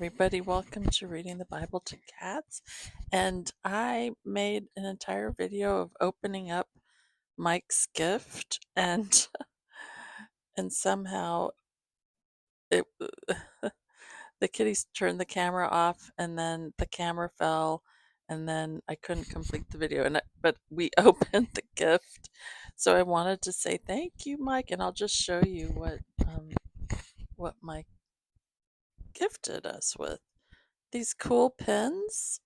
Everybody, welcome to Reading the Bible to Cats. And I made an entire video of opening up Mike's gift, and and somehow it the kitties turned the camera off, and then the camera fell, and then I couldn't complete the video. But we opened the gift, so I wanted to say thank you, Mike, and I'll just show you what Mike gifted us with. These cool pins.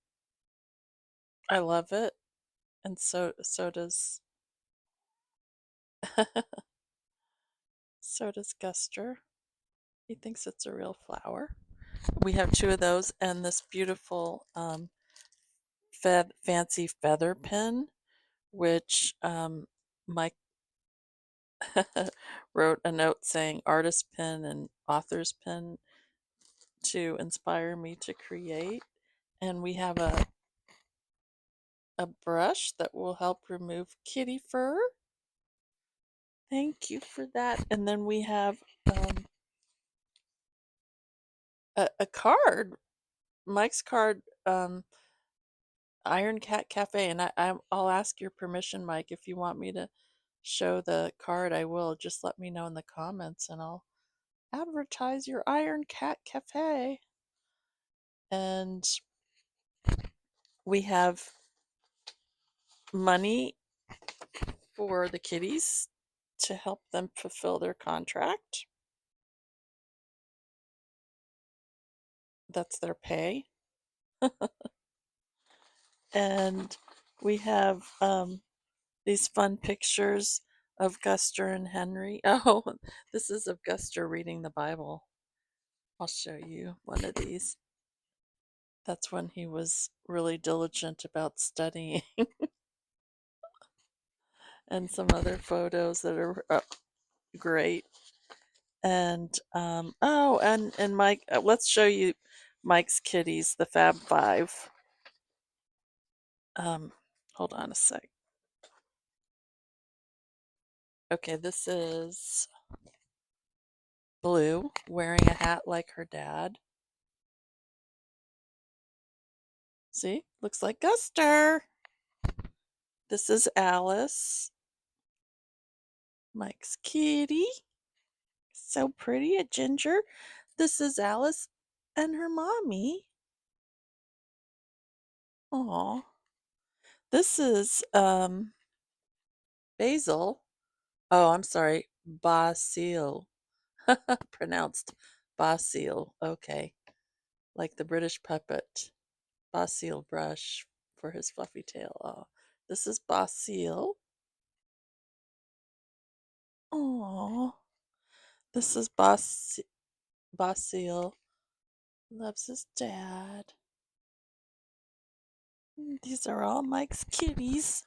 I love it. And so does so does Guster. He thinks it's a real flower. We have two of those and this beautiful fancy feather pin, which Mike wrote a note saying artist pin and author's pin to inspire me to create. And we have a brush that will help remove kitty fur. Thank you for that. And then we have a card, Mike's card, Iron Cat Cafe, and I'll ask your permission, Mike, if you want me to show the card. I will. Just let me know in the comments, and I'll advertise your Iron Cat Cafe. And we have money for the kitties to help them fulfill their contract. That's their pay. And we have these fun pictures of Guster and Henry. Oh, this is of Guster reading the Bible. I'll show you one of these. That's when he was really diligent about studying. And some other photos that are great. And oh, and Mike, let's show you Mike's kitties, the Fab Five. Hold on a sec. Okay, this is Blue wearing a hat like her dad. See, looks like Guster. This is Alice, Mike's kitty. So pretty, a ginger. This is Alice and her mommy. Aw. This is Basil. Oh, I'm sorry, Basil. Pronounced Basil. Okay. Like the British puppet. Basil brush for his fluffy tail. Oh. This is Basil. Aw. This is Basil. Loves his dad. These are all Mike's kitties.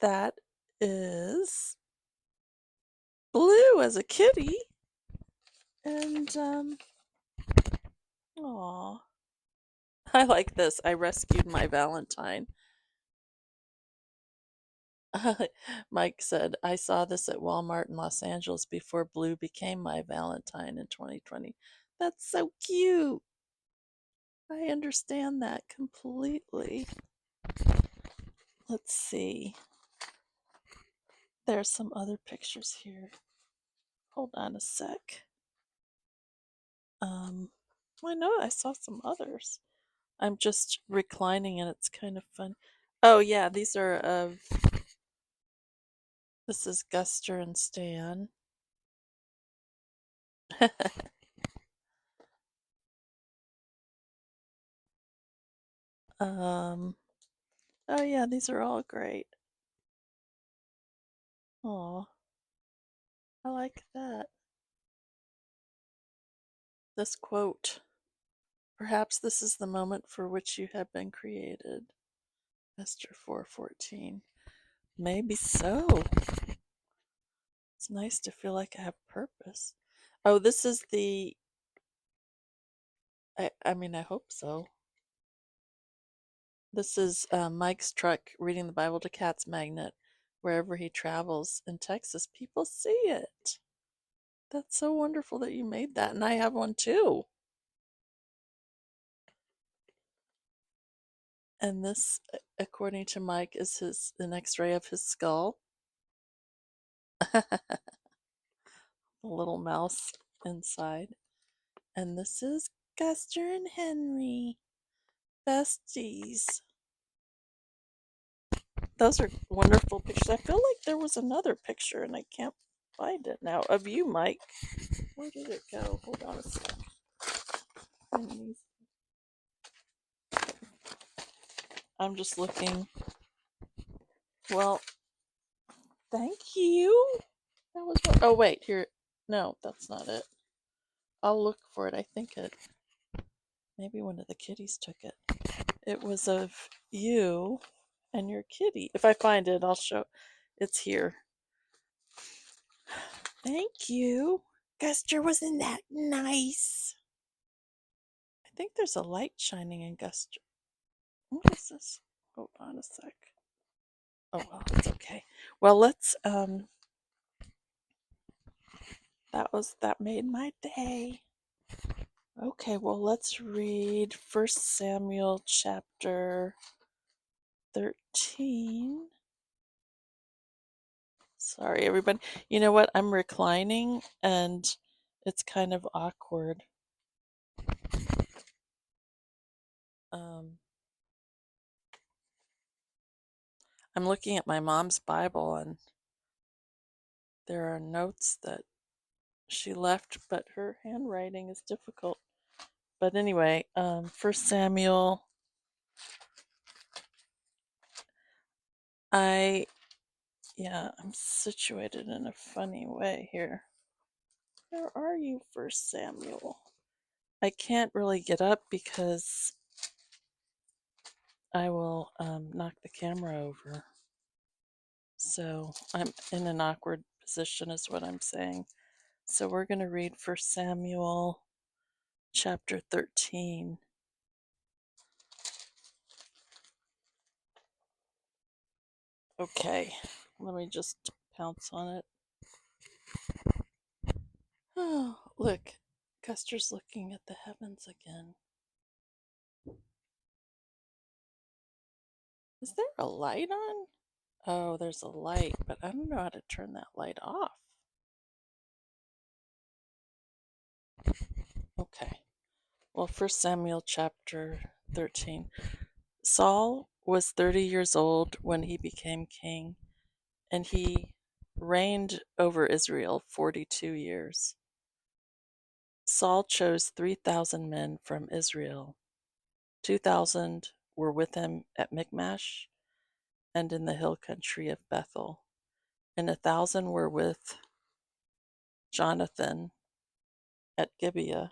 That is Blue as a kitty. And aw. I like this. I rescued my Valentine. Mike said, I saw this at Walmart in Los Angeles before Blue became my Valentine in 2020. That's so cute. I understand that completely. Let's see. There's some other pictures here. Hold on a sec. I know I saw some others. I'm just reclining and it's kind of fun. Oh yeah, these are of this is Guster and Stan. Oh yeah, these are all great. Oh, I like that. This quote. Perhaps this is the moment for which you have been created. Esther 4:14. Maybe so. It's nice to feel like I have purpose. Oh, this is the I mean, I hope so. This is Mike's truck reading the Bible to Cats magnet. Wherever he travels in Texas, people see it. That's so wonderful that you made that, and I have one too. And this, according to Mike, is an X-ray of his skull. The little mouse inside. And this is Guster and Henry, besties. Those are wonderful pictures. I feel like there was another picture and I can't find it now of you, Mike. Where did it go? Hold on a sec. I'm just looking. Well, thank you. That was what. Oh wait, here. No, that's not it. I'll look for it. I think it. Maybe one of the kitties took it. It was of you and your kitty. If I find it, I'll show. It's here. Thank you. Guster, wasn't that nice? I think there's a light shining in Guster. What is this? Hold on a sec. Oh well, it's okay. Well, let's that made my day. Okay, well, let's read First Samuel chapter 13. Sorry, everybody. You know what? I'm reclining and it's kind of awkward. Um, I'm looking at my mom's Bible and there are notes that she left, but her handwriting is difficult. But anyway, First Samuel, I'm situated in a funny way here. Where are you, First Samuel? I can't really get up because I will knock the camera over. So I'm in an awkward position is what I'm saying. So we're going to read First Samuel chapter 13. Okay, let me just pounce on it. Oh, look, Custer's looking at the heavens again. Is there a light on? Oh, there's a light, but I don't know how to turn that light off. Okay. Well, First Samuel chapter 13. Saul was 30 years old when he became king, and he reigned over Israel 42 years. Saul chose 3,000 men from Israel. 2,000 were with him at Michmash and in the hill country of Bethel, and 1,000 were with Jonathan at Gibeah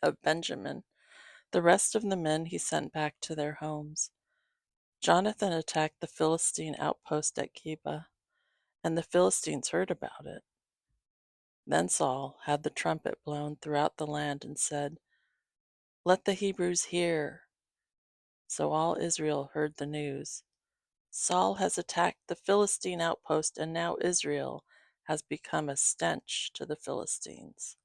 of Benjamin. The rest of the men he sent back to their homes. Jonathan attacked the Philistine outpost at Gibeah, and the Philistines heard about it. Then Saul had the trumpet blown throughout the land and said, "Let the Hebrews hear." So all Israel heard the news. Saul has attacked the Philistine outpost, and now Israel has become a stench to the Philistines.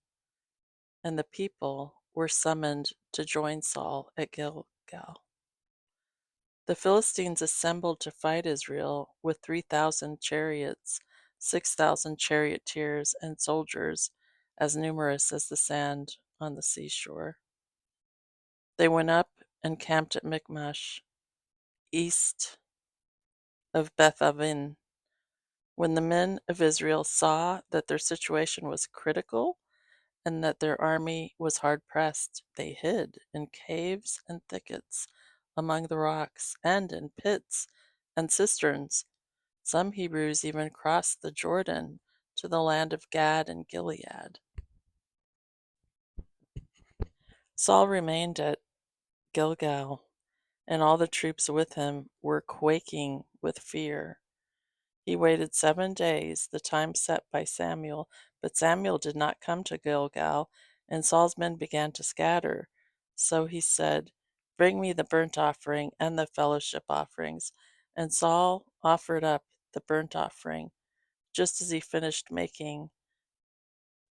And the people were summoned to join Saul at Gilgal. The Philistines assembled to fight Israel with 3,000 chariots, 6,000 charioteers, and soldiers as numerous as the sand on the seashore. They went up and camped at Michmash, east of Beth Aven. When the men of Israel saw that their situation was critical and that their army was hard pressed, they hid in caves and thickets, among the rocks, and in pits and cisterns. Some Hebrews even crossed the Jordan to the land of Gad and Gilead. Saul remained at Gilgal, and all the troops with him were quaking with fear. He waited 7 days, the time set by Samuel, but Samuel did not come to Gilgal, and Saul's men began to scatter. So he said, "Bring me the burnt offering and the fellowship offerings." And Saul offered up the burnt offering. Just as he finished making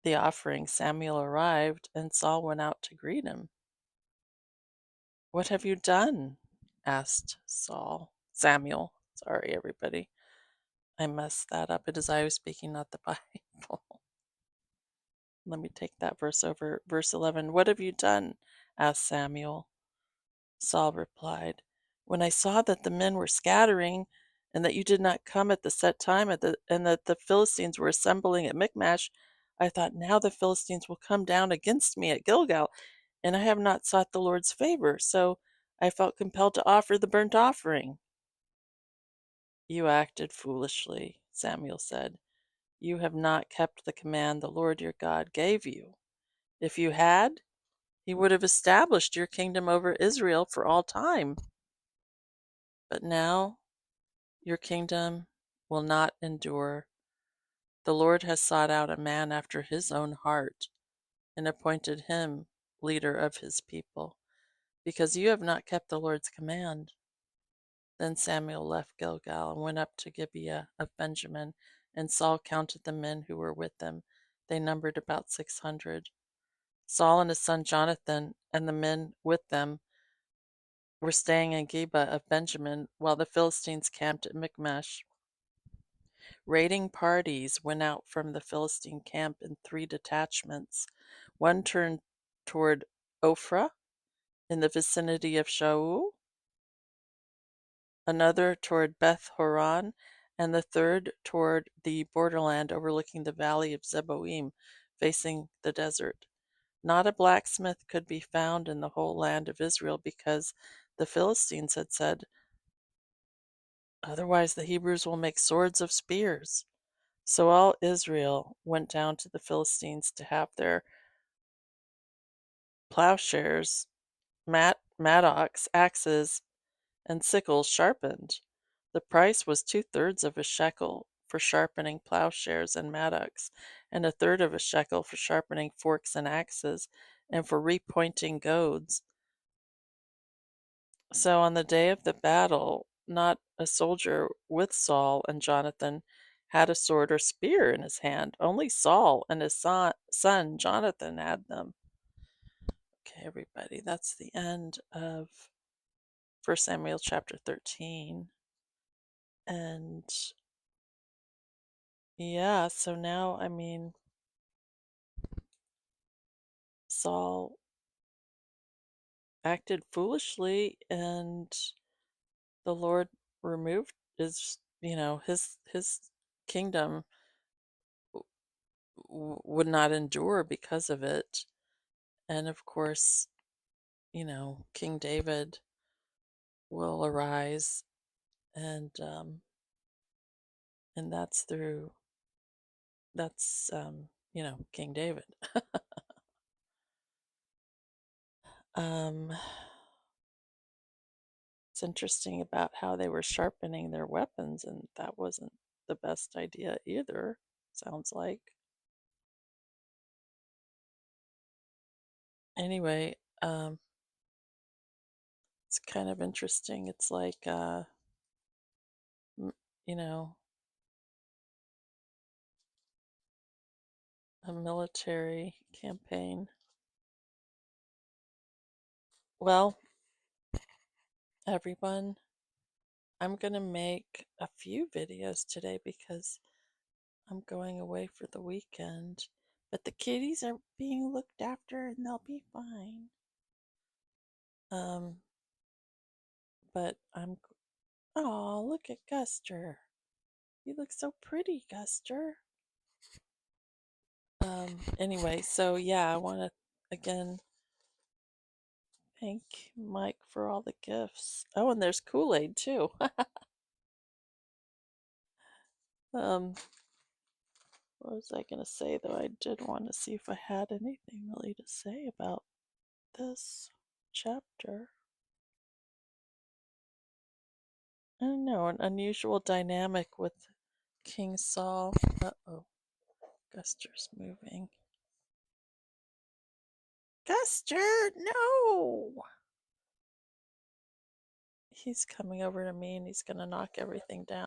the offering, Samuel arrived, and Saul went out to greet him. "What have you done?" asked Samuel. Sorry, everybody. I messed that up. It is I who is speaking, not the Bible. Let me take that verse over. Verse 11. "What have you done?" asked Samuel. Saul replied, "When I saw that the men were scattering, and that you did not come at the set time, and that the Philistines were assembling at Michmash, I thought, now the Philistines will come down against me at Gilgal, and I have not sought the Lord's favor, so I felt compelled to offer the burnt offering." "You acted foolishly," Samuel said. "You have not kept the command the Lord your God gave you. If you had, he would have established your kingdom over Israel for all time. But now your kingdom will not endure. The Lord has sought out a man after his own heart and appointed him leader of his people, because you have not kept the Lord's command." Then Samuel left Gilgal and went up to Gibeah of Benjamin, and Saul counted the men who were with them. They numbered about 600. Saul and his son Jonathan and the men with them were staying in Gibeah of Benjamin, while the Philistines camped at Michmash. Raiding parties went out from the Philistine camp in 3 detachments. One turned toward Ophrah in the vicinity of Shaul, another toward Beth Horon, and the third toward the borderland overlooking the valley of Zeboim, facing the desert. Not a blacksmith could be found in the whole land of Israel, because the Philistines had said, "Otherwise the Hebrews will make swords of spears." So all Israel went down to the Philistines to have their plowshares, mattocks, axes, and sickles sharpened. The price was 2/3 of a shekel for sharpening plowshares and mattocks, and 1/3 of a shekel for sharpening forks and axes, and for repointing goads. So on the day of the battle, not a soldier with Saul and Jonathan had a sword or spear in his hand. Only Saul and his son Jonathan had them. Okay, everybody, that's the end of 1 Samuel chapter 13. And yeah, so now, Saul acted foolishly, and the Lord removed his kingdom would not endure because of it. And of course, King David will arise, and that's King David. um it's interesting about how they were sharpening their weapons, and that wasn't the best idea either, sounds like. Anyway, it's kind of interesting. It's like you know a military campaign. Well, everyone, I'm gonna make a few videos today because I'm going away for the weekend, but the kitties are being looked after and they'll be fine. Um, but oh, look at Guster. You look so pretty, Guster. Anyway, so yeah, I want to again thank Mike for all the gifts. Oh, and there's Kool-Aid too. um, what was I gonna say though? I did want to see if I had anything really to say about this chapter. I don't know, an unusual dynamic with King Saul. Uh-oh, Guster's moving. Guster, no! He's coming over to me and he's gonna knock everything down.